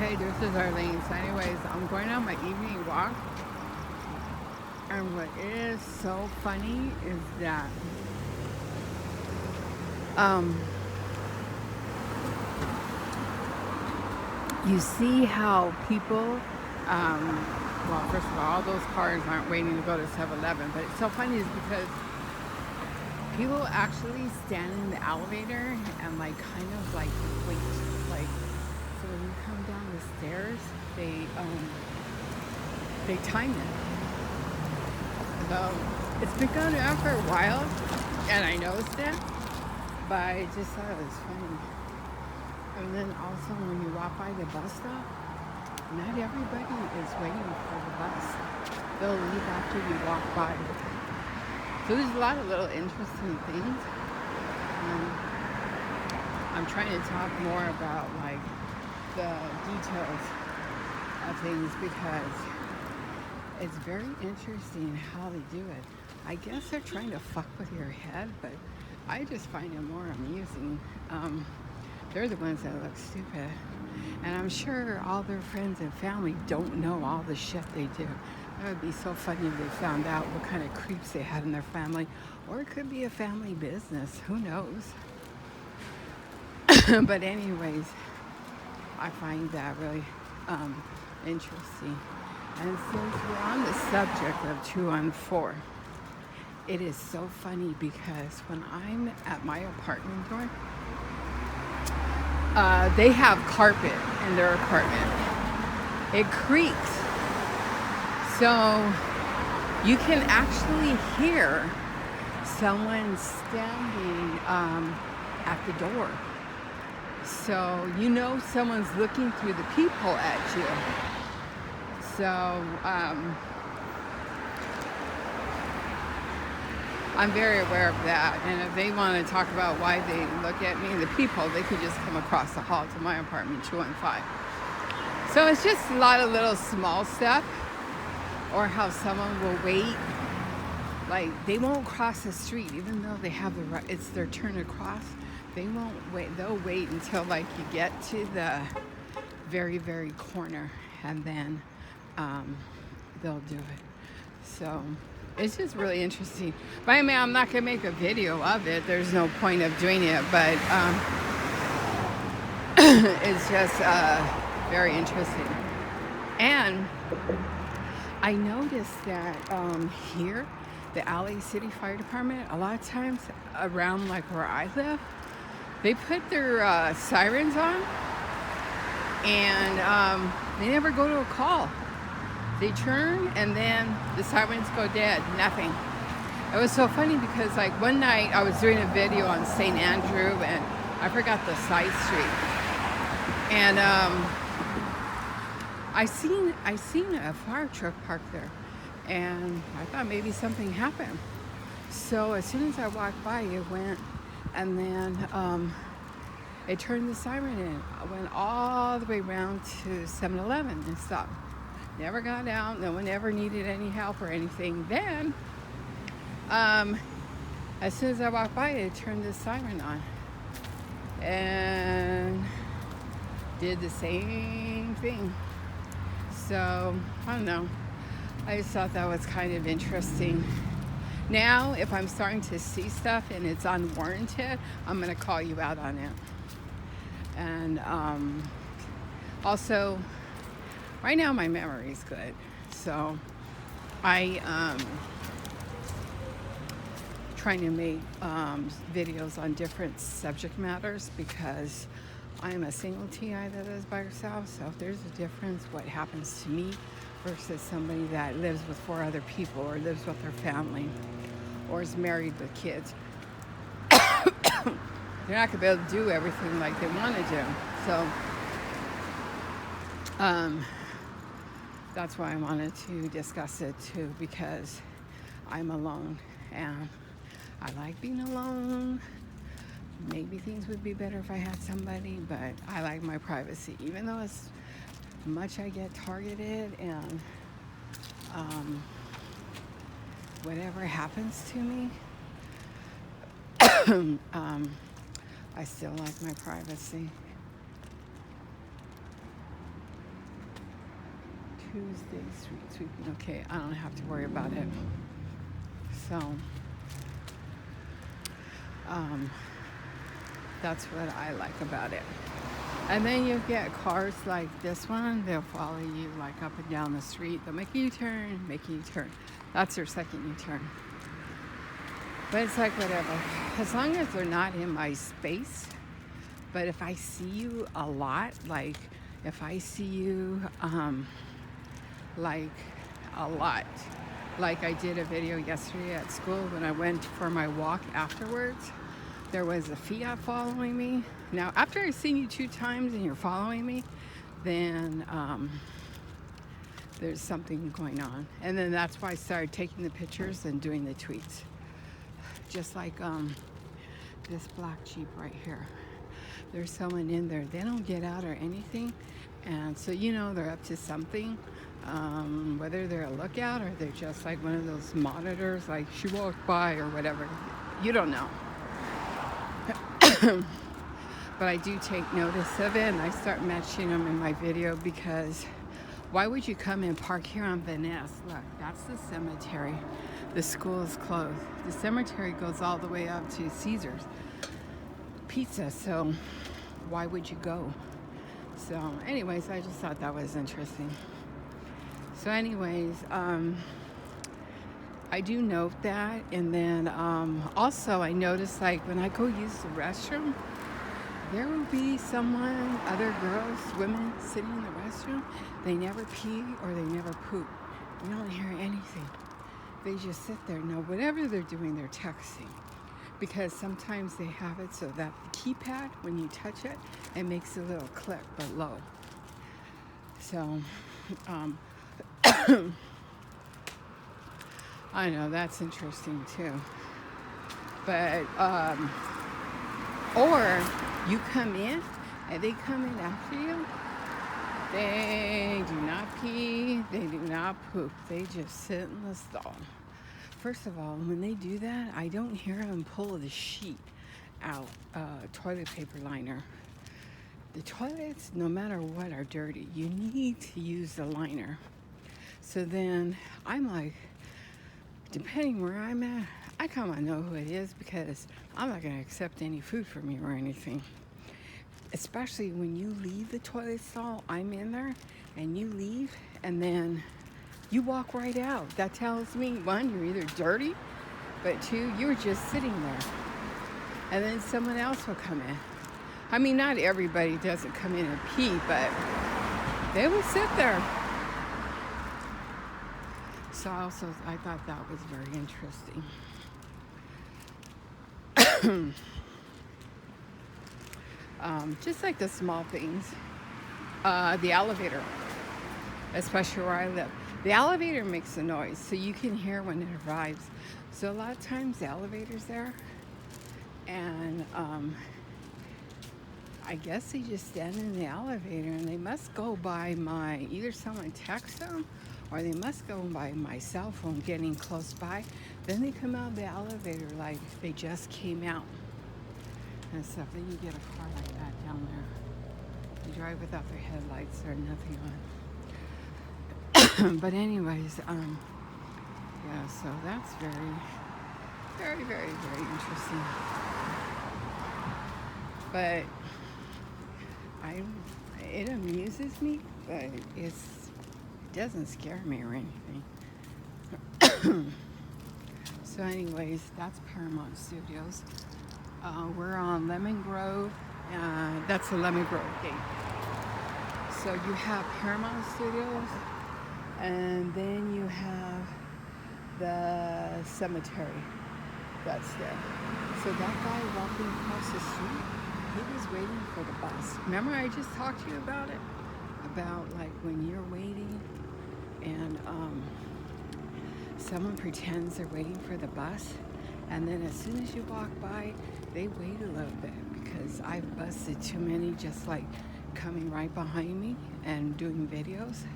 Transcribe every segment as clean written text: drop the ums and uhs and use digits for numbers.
Okay, this is Arlene. So anyways, I'm going on my evening walk. And what is so funny is that um, you see how people, well, first of all those cars aren't waiting to go to 7-Eleven. But it's so funny is because people actually stand in the elevator and like kind of like wait. Like, so when you come down the stairs, they time it. So it's been going on for a while, and I noticed it, but I just thought it was funny. And then also when you walk by the bus stop, not everybody is waiting for the bus. They'll leave after you walk by. So there's a lot of little interesting things. I'm trying to talk more about like the details of things because it's very interesting how they do it. I guess they're trying to fuck with your head, but I just find it more amusing. They're the ones that look stupid. And I'm sure all their friends and family don't know all the shit they do. That would be so funny if they found out what kind of creeps they had in their family. Or it could be a family business. Who knows? But anyways, I find that really interesting. And since we're on the subject of 214, it is so funny because when I'm at my apartment door, they have carpet in their apartment. It creaks. So you can actually hear someone standing at the door. So you know someone's looking through the peephole at you. So I'm very aware of that. And if they want to talk about why they look at me in the peephole, they could just come across the hall to my apartment, 215. So it's just a lot of little small stuff. Or how someone will wait. Like, they won't cross the street, even though they have the right, it's their turn to cross. They won't wait. They'll wait until, like, you get to the very, very corner. And then they'll do it. So it's just really interesting. But I mean, I'm not going to make a video of it. There's no point of doing it. But it's just very interesting. And I noticed that here, the LA City Fire Department, a lot of times around like where I live, they put their sirens on and they never go to a call. They turn and then the sirens go dead, nothing. It was so funny because like one night I was doing a video on St. Andrew and I forgot the side street. And I seen a fire truck parked there, and I thought maybe something happened. So as soon as I walked by, it went, and then it turned the siren in. I went all the way around to 7-Eleven and stopped. Never got out. No one ever needed any help or anything. Then, as soon as I walked by, it turned the siren on, and did the same thing. So, I don't know. I just thought that was kind of interesting. Now, if I'm starting to see stuff and it's unwarranted, I'm going to call you out on it. And also, right now my memory's good. So, I trying to make videos on different subject matters because I'm a single TI that lives by herself, so if there's a difference, what happens to me versus somebody that lives with 4 other people or lives with their family or is married with kids, they're not going to be able to do everything like they want to do. So that's why I wanted to discuss it too, because I'm alone and I like being alone. Maybe things would be better if I had somebody, but I like my privacy. Even though as much I get targeted and whatever happens to me, I still like my privacy. Tuesday street sweeping. Okay, I don't have to worry about it. So, that's what I like about it. And then you get cars like this one. They'll follow you like up and down the street. They'll make a U-turn, make a U-turn. That's their second U-turn. But it's like whatever. As long as they're not in my space. But if I see you a lot, like if I see you like a lot, like I did a video yesterday at school when I went for my walk afterwards, there was a Fiat following me. Now, after I've seen you 2 times and you're following me, then there's something going on. And then that's why I started taking the pictures and doing the tweets. Just like this black Jeep right here. There's someone in there. They don't get out or anything. And so, you know, they're up to something. Whether they're a lookout or they're just like one of those monitors, like she walked by or whatever. You don't know. But I do take notice of it, and I start mentioning them in my video because why would you come and park here on Van Ness? Look, that's the cemetery. The school is closed. The cemetery goes all the way up to Caesar's Pizza, so why would you go? So anyways, I just thought that was interesting. So anyways, I do note that, and then also I noticed like when I go use the restroom, there will be someone, other girls, women sitting in the restroom. They never pee or they never poop. You don't hear anything. They just sit there. Now, whatever they're doing, they're texting. Because sometimes they have it so that the keypad, when you touch it, it makes a little click below. So, I know, that's interesting too. But, or you come in and they come in after you. They do not pee, they do not poop. They just sit in the stall. First of all, when they do that, I don't hear them pull the sheet out, toilet paper liner. The toilets, no matter what, are dirty. You need to use the liner. So then I'm like, depending where I'm at, I kind of know who it is because I'm not going to accept any food from you or anything. Especially when you leave the toilet stall, I'm in there, and you leave, and then you walk right out. That tells me, 1, you're either dirty, but 2, you're just sitting there. And then someone else will come in. I mean, not everybody doesn't come in and pee, but they will sit there. So I thought that was very interesting. Just like the small things. The elevator, especially where I live. The elevator makes a noise, so you can hear when it arrives. So a lot of times the elevator's there, and I guess they just stand in the elevator, and they must go by either someone texts them, or they must go by my cell phone getting close by. Then they come out of the elevator like they just came out and stuff. Then you get a car like that down there. You drive without their headlights or nothing on. But anyways, yeah, so that's very, very, very, very interesting. But it amuses me, but it doesn't scare me or anything. So anyways, that's Paramount Studios. We're on Lemon Grove. That's the Lemon Grove gate. So you have Paramount Studios, and then you have the cemetery that's there. So that guy walking across the street, he was waiting for the bus. Remember I just talked to you about it? About like when you're waiting and someone pretends they're waiting for the bus, and then as soon as you walk by, they wait a little bit, because I've busted too many just like coming right behind me and doing videos.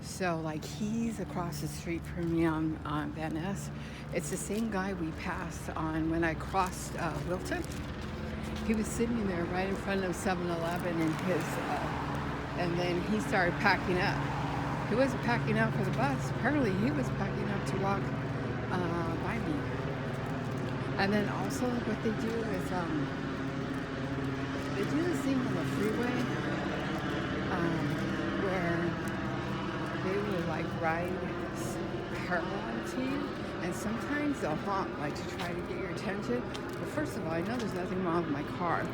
So like he's across the street from me on Van Ness. It's the same guy we passed on when I crossed Wilton. He was sitting there right in front of 7-Eleven in his, and then he started packing up. He wasn't packing up for the bus. Apparently, he was packing up to walk by me. And then also, what they do is they do this thing on the freeway where they will like ride parallel to you, and sometimes they'll honk like to try to get your attention. But first of all, I know there's nothing wrong with my car,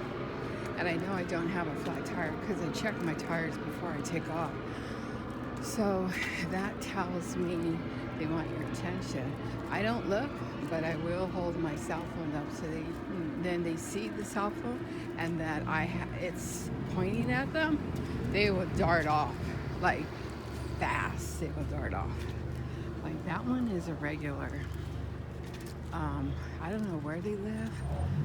and I know I don't have a flat tire because I check my tires before I take off. So that tells me they want your attention. I don't look, but I will hold my cell phone up so then they see the cell phone and that it's pointing at them. They will dart off like fast. They will dart off. Like that one is a regular. I don't know where they live.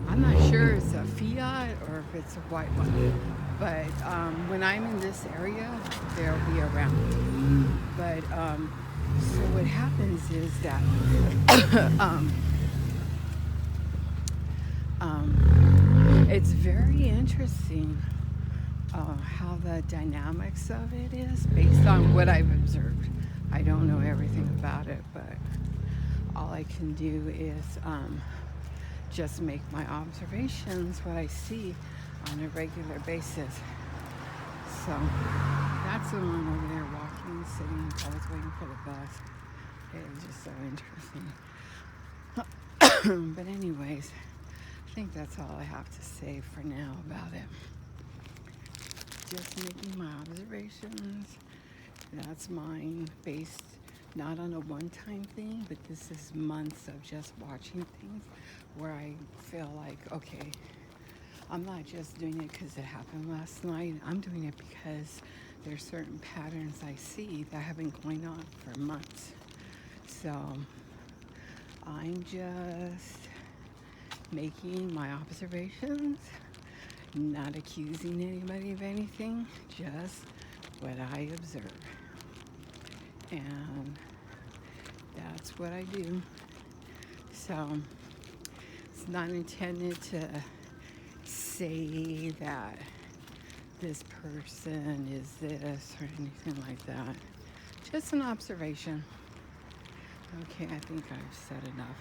I'm not sure it's a Fiat or if it's a white one. But when I'm in this area, they'll be around. But so what happens is that it's very interesting how the dynamics of it is based on what I've observed. I don't know everything about it, but all I can do is just make my observations, what I see on a regular basis. So that's the one over there walking, sitting, I was waiting for the bus. It was just so interesting. But anyways, I think that's all I have to say for now about it. Just making my observations. That's mine, based not on a one-time thing, but this is months of just watching things where I feel like, okay, I'm not just doing it because it happened last night. I'm doing it because there's certain patterns I see that have been going on for months. So I'm just making my observations, not accusing anybody of anything, just what I observe. And that's what I do. So it's not intended to say that this person is this or anything like that. Just an observation. Okay, I think I've said enough.